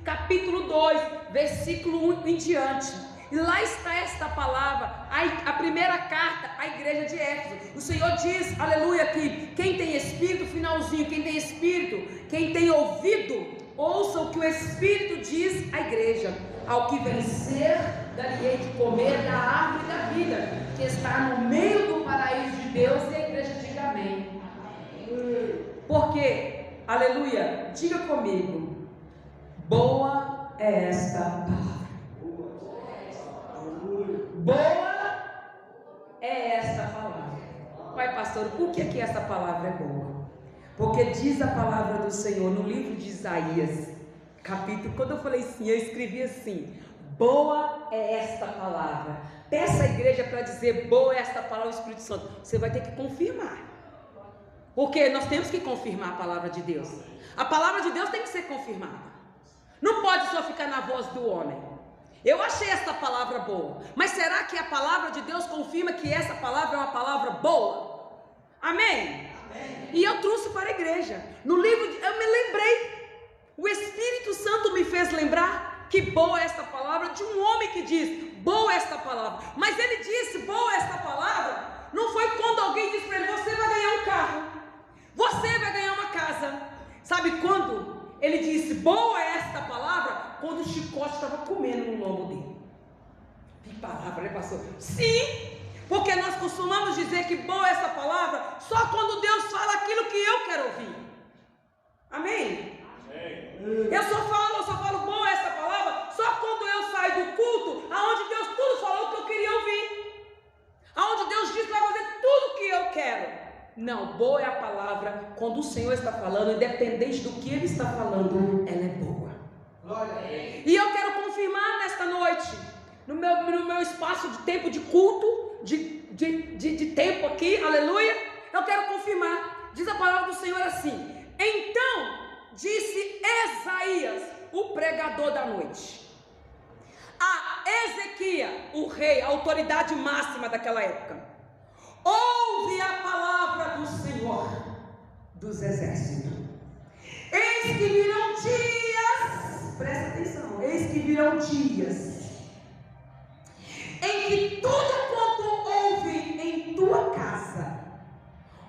capítulo 2, versículo 1 em diante. E lá está esta palavra, a primeira carta à igreja de Éfeso. O Senhor diz, aleluia, que quem tem espírito, finalzinho, quem tem espírito, quem tem ouvido, ouça o que o Espírito diz à igreja. Ao que vencer, darei de comer da árvore da vida, que está no meio do paraíso de Deus. E a igreja diga amém. Porque, aleluia, diga comigo, boa é esta palavra. Boa é esta palavra. Pai pastor, por que essa palavra é boa? Porque diz a palavra do Senhor no livro de Isaías, capítulo, quando eu falei assim, eu escrevi assim: boa é esta palavra. Peça à igreja para dizer boa é esta palavra do Espírito Santo. Você vai ter que confirmar, porque nós temos que confirmar a palavra de Deus. A palavra de Deus tem que ser confirmada. Não pode só ficar na voz do homem. Eu achei esta palavra boa, mas será que a palavra de Deus confirma que essa palavra é uma palavra boa? Amém? Amém. E eu trouxe para a igreja. No livro, eu me lembrei. O Espírito Santo me fez lembrar que boa é esta palavra, de um homem que diz, boa é esta palavra. Mas ele disse, boa é esta palavra, não foi quando alguém disse para ele, você vai ganhar um carro, você vai ganhar uma casa. Sabe quando? Ele disse, boa é esta palavra, quando o chicote estava comendo no lombo dele. Que palavra, né, pastor? Sim, porque nós costumamos dizer que boa é essa palavra só quando Deus fala aquilo que eu quero ouvir. Amém? Amém. Eu só falo boa é essa palavra só quando eu saio do culto, aonde Deus tudo falou que eu queria ouvir, aonde Deus diz para fazer tudo o que eu quero. Não, boa é a palavra quando o Senhor está falando, independente do que Ele está falando, ela é boa. E eu quero confirmar nesta noite, no meu espaço de tempo de culto, de tempo aqui, aleluia, eu quero confirmar. Diz a palavra do Senhor assim: então disse Esaías, o pregador da noite, a Ezequias, o rei, a autoridade máxima daquela época: ouve a palavra do Senhor dos exércitos. Eis que virão dias, presta atenção, eis que virão dias em que tudo quanto houve em tua casa,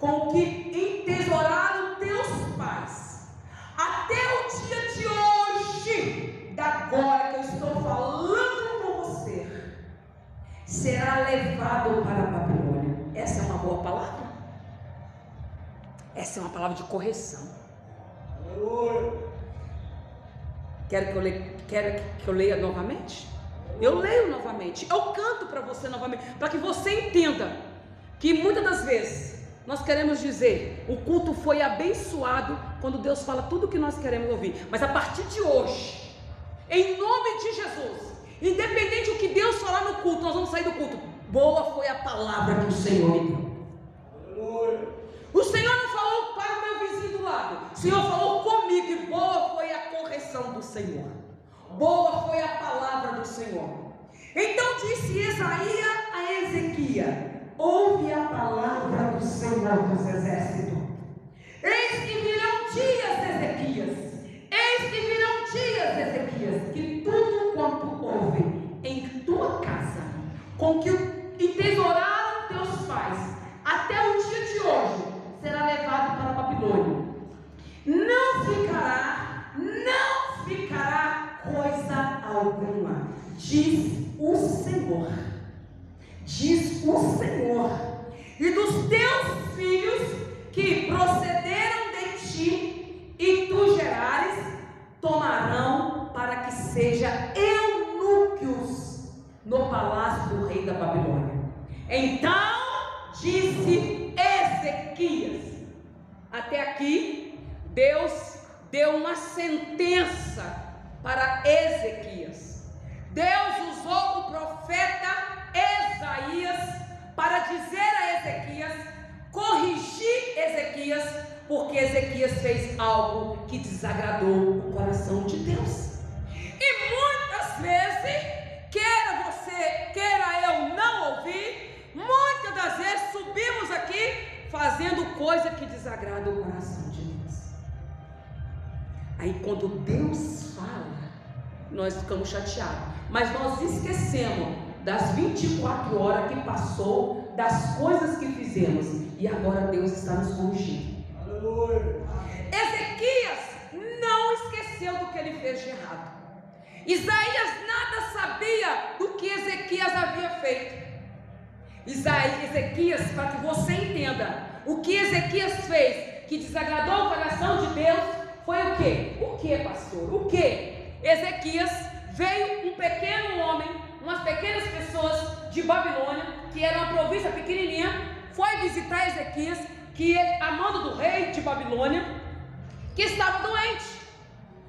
com que entesouraram teus pais, até o dia de hoje, da agora que eu estou falando com você, será levado para a Babilônia. Essa é uma boa palavra. Essa é uma palavra de correção. Quer que eu leia novamente? Eu leio novamente. Eu canto para você novamente, para que você entenda que muitas das vezes nós queremos dizer, o culto foi abençoado quando Deus fala tudo o que nós queremos ouvir. Mas a partir de hoje, em nome de Jesus, independente do que Deus falar no culto, nós vamos sair do culto. Boa foi a palavra que o Senhor me deu. O Senhor não falou para o meu vizinho do lado, o Senhor falou comigo, e boa foi a correção do Senhor. Boa foi a palavra do Senhor. Então disse Isaías a Ezequias: ouve a palavra do Senhor dos exércitos. Eis que virão dias, Ezequias, eis que virão dias, Ezequias, que tudo quanto houve em tua casa, com que entesouraram teus pais, até o dia de hoje, será levado para a Babilônia. Não ficará coisa alguma, diz o Senhor. Diz o Senhor. E dos teus filhos que procederam de ti, e tu gerares, tomarão para que seja eunucos no palácio do rei da Babilônia. Então disse Ezequias. Até aqui Deus deu uma sentença para Ezequias. Deus usou o profeta Isaías para dizer a Ezequias, corrigir Ezequias, porque Ezequias fez algo que desagradou o coração de Deus. E muitas vezes, queira você, queira eu não ouvir, muitas das vezes subimos aqui fazendo coisa que desagrada o coração de Deus. Aí quando Deus fala, nós ficamos chateados, mas nós esquecemos das 24 horas que passou, das coisas que fizemos, e agora Deus está nos corrigindo. Aleluia. Ezequias não esqueceu do que ele fez de errado. Isaías nada sabia do que Ezequias havia feito. Ezequias, para que você entenda, o que Ezequias fez que desagradou o coração de Deus foi o quê? O que, pastor? O que? Ezequias veio um pequeno homem, umas pequenas pessoas de Babilônia, que era uma província pequenininha, foi visitar Ezequias, que ele, a mando do rei de Babilônia, que estava doente,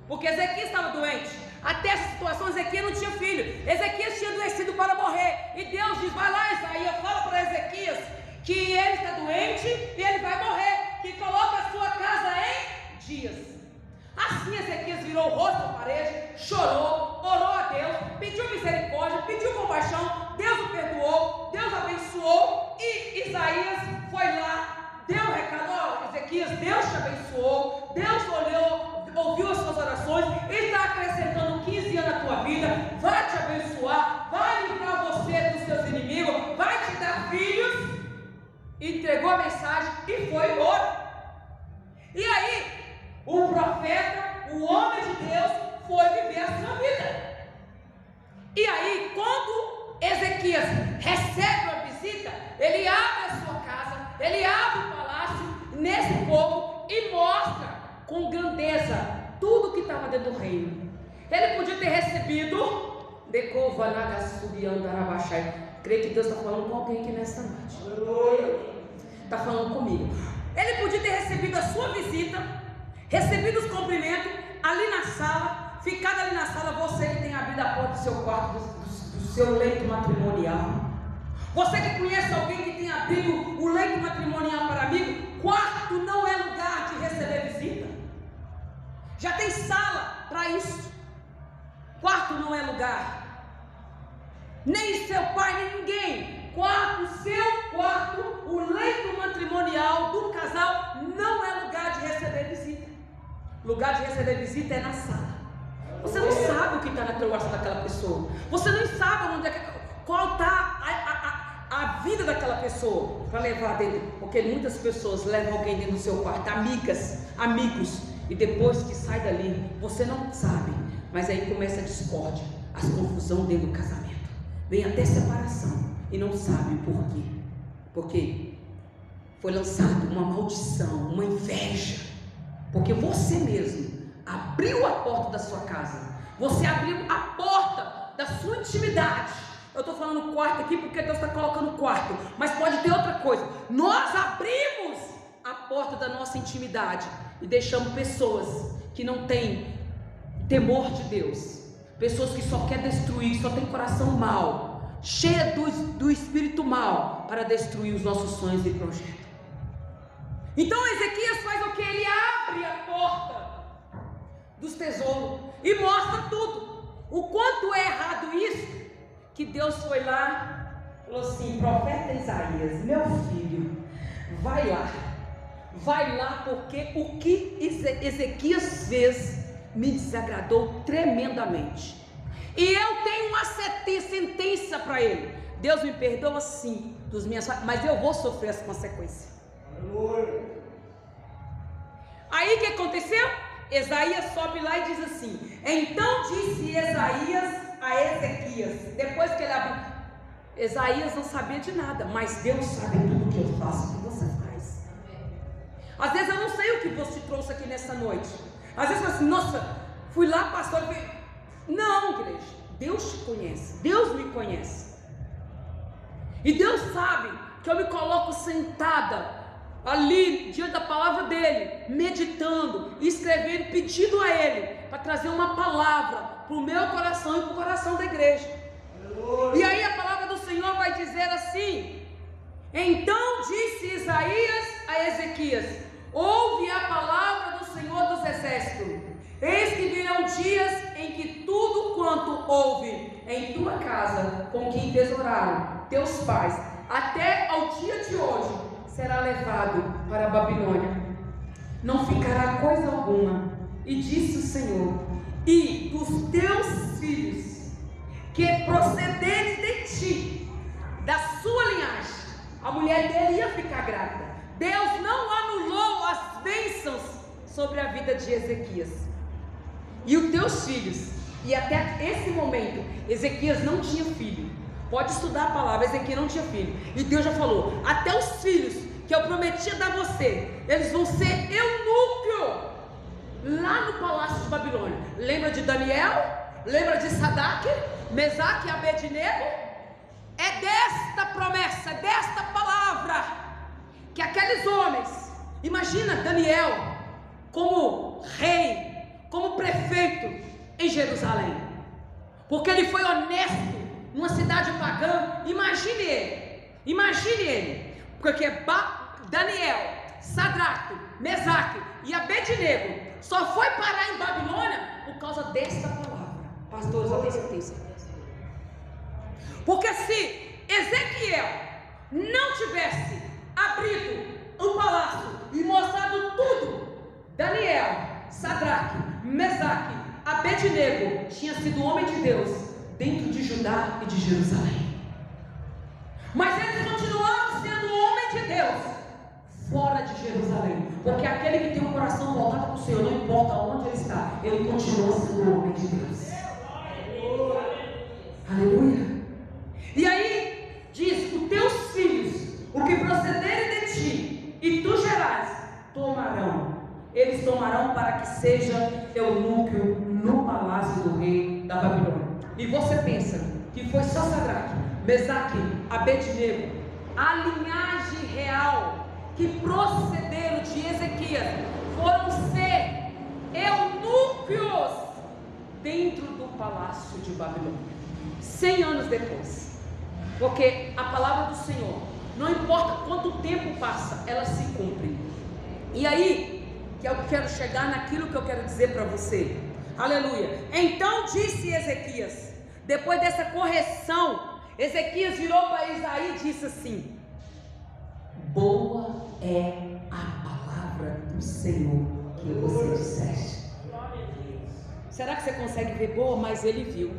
porque Ezequias estava doente. Até essa situação, Ezequias não tinha filho, Ezequias tinha adoecido para morrer, e Deus diz: vai lá, Isaías, fala para Ezequias que ele está doente e ele vai morrer, que coloca a sua casa em dias. Assim Ezequias virou o rosto à parede, chorou, orou a Deus, pediu misericórdia, pediu compaixão, Deus o perdoou, Deus abençoou, e Isaías foi lá, deu o recado: Ezequias, Deus te abençoou, Deus olhou, ouviu as suas orações, Ele está acrescentando 15 anos na tua vida, vai te abençoar, vai livrar você dos seus inimigos, vai te dar filhos. Entregou a mensagem e foi embora. E aí, o profeta, o homem de Deus, foi viver a sua vida. E aí, quando Ezequias recebe uma visita, ele abre a sua casa, ele abre o palácio nesse povo e mostra com grandeza tudo que estava dentro do reino. Ele podia ter recebido, creio que Deus está falando com alguém aqui nesta noite. Está falando comigo. Ele podia ter recebido a sua visita, recebido os cumprimentos ali na sala, ficado ali na sala. Você que tem abrido a porta do seu quarto, do seu leito matrimonial, você que conhece alguém que tem abrido o leito matrimonial para amigo, quarto não é lugar de receber visita. Já tem sala para isso. Quarto não é lugar. Nem seu pai, nem ninguém. Quarto, seu quarto, o leito matrimonial do casal não é lugar de receber visita. Lugar de receber visita é na sala. Você não sabe o que está no coração daquela pessoa. Você não sabe onde qual está a vida daquela pessoa para levar dentro. Porque muitas pessoas levam alguém dentro do seu quarto, amigas, amigos, e depois que sai dali, você não sabe. Mas aí começa a discórdia, as confusão dentro do casamento. Vem até separação. E não sabe por quê. Porque foi lançado uma maldição, uma inveja. Porque você mesmo abriu a porta da sua casa. Você abriu a porta da sua intimidade. Eu estou falando quarto aqui porque Deus está colocando quarto. Mas pode ter outra coisa. Nós abrimos a porta da nossa intimidade e deixamos pessoas que não têm temor de Deus. Pessoas que só querem destruir, só tem coração mau, cheia do espírito mal, para destruir os nossos sonhos e projetos. Então Ezequias faz o que? Ele abre a porta dos tesouros e mostra tudo. O quanto é errado isso, que Deus foi lá, falou assim: profeta Isaías, meu filho, vai lá, porque o que Ezequias fez me desagradou tremendamente. E eu tenho uma sentença para ele. Deus me perdoa sim dos minhas falhas, mas eu vou sofrer as consequências. Aleluia. Aí o que aconteceu? Isaías sobe lá e diz assim: então disse Isaías a Ezequias, depois que ele abriu. Isaías não sabia de nada, mas Deus sabe tudo que eu faço, o que você faz. Às vezes eu não sei o que você trouxe aqui nessa noite. Às vezes eu falo assim: nossa, fui lá, pastor. Não, igreja, Deus te conhece, Deus me conhece. E Deus sabe que eu me coloco sentada ali diante da palavra dele, meditando, escrevendo, pedindo a ele para trazer uma palavra para o meu coração e para o coração da igreja. E aí a palavra do Senhor vai dizer assim: então disse Isaías a Ezequias: ouve a palavra do Senhor dos Exércitos. Eis que virão dias em que tudo quanto houve em tua casa, com que entesouraram teus pais, até ao dia de hoje, será levado para a Babilônia. Não ficará coisa alguma, E disse o Senhor: e dos teus filhos, que procederem de ti, da sua linhagem, a mulher dele ia ficar grávida. Deus não anulou as bênçãos sobre a vida de Ezequias. E os teus filhos, e até esse momento, Ezequias não tinha filho. Pode estudar a palavra, Ezequias não tinha filho. E Deus já falou: até os filhos que eu prometi dar você, eles vão ser eunuco lá no palácio de Babilônia. Lembra de Daniel? Lembra de Sadraque, Mesaque e Abednego? É desta promessa, desta palavra, que aqueles homens, imagina Daniel como rei, como prefeito em Jerusalém, porque ele foi honesto numa cidade pagã. Imagine ele, porque Daniel, Sadraque, Mesaque e Abednego só foi parar em Babilônia por causa desta palavra. Pastores, eu tenho certeza. Porque se Ezequiel não tivesse abrido o palácio e mostrado tudo, Daniel, Sadraque, Mesaque, Abednego tinha sido homem de Deus dentro de Judá e de Jerusalém. Mas eles continuaram sendo homem de Deus fora de Jerusalém, porque aquele que tem um coração voltado para o Senhor, não importa onde ele está, ele continua sendo homem de Deus. Aleluia. E aí diz: os teus filhos, o que procederem de ti, e tu gerás, eles tomarão para que seja eunuco no palácio do rei da Babilônia. E você pensa que foi só Sadraque, Mesaque, Abednego, a linhagem real que procederam de Ezequias, foram ser eunucos dentro do palácio de Babilônia, 100 anos depois. Porque a palavra do Senhor, não importa quanto tempo passa, ela se cumpre. E aí que eu quero chegar naquilo que eu quero dizer para você. Aleluia. Então disse Ezequias, depois dessa correção, Ezequias virou para Isaías e disse assim: boa é a palavra do Senhor que você disseste. Será que você consegue ver boa? Mas ele viu.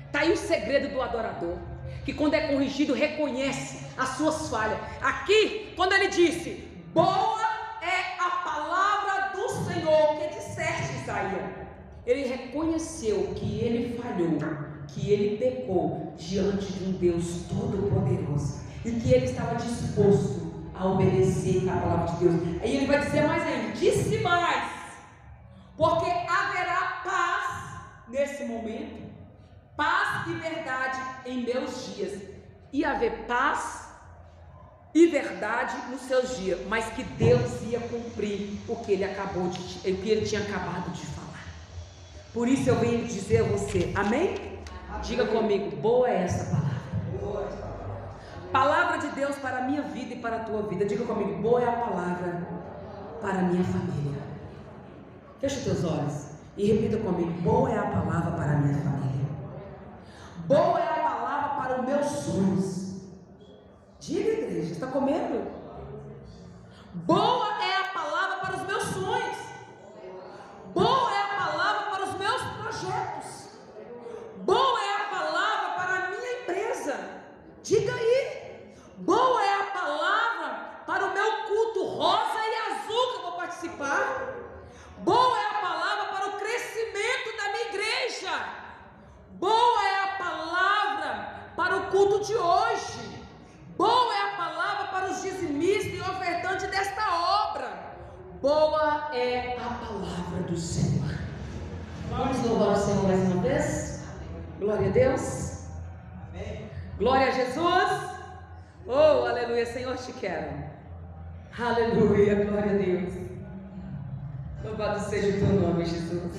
Está aí o segredo do adorador, que quando é corrigido reconhece as suas falhas. Aqui, quando ele disse: boa é a palavra do Senhor que disseste, Isaías, ele reconheceu que ele falhou, que ele pecou diante de um Deus todo-poderoso, e que ele estava disposto a obedecer a palavra de Deus. Aí ele vai dizer mais ainda: disse mais, porque haverá paz nesse momento, paz e verdade em meus dias. Ia haver paz e verdade nos seus dias, mas que Deus ia cumprir o que ele tinha acabado de falar. Por isso eu venho dizer a você, amém? Diga comigo: boa é essa palavra. Palavra de Deus para a minha vida e para a tua vida. Diga comigo: boa é a palavra para a minha família. Feche os teus olhos e repita comigo: boa é a palavra para a minha família. Boa é a palavra para os meus sonhos. Diga, igreja, está comendo? Boa é a palavra para os meus sonhos. Boa é a palavra para os meus projetos. Boa é a palavra para a minha empresa. Diga aí: boa é a palavra para o meu culto rosa e azul que eu vou participar. Boa é a palavra para o crescimento da minha igreja. Boa é a palavra para o culto de hoje. Boa é a palavra para os dizimistas e ofertantes desta obra. Boa é a palavra do Senhor. Vamos louvar o Senhor mais uma vez? Glória a Deus. Amém. Glória a Jesus. Oh, aleluia, Senhor, te quero. Aleluia, glória a Deus. Louvado seja o teu nome, Jesus.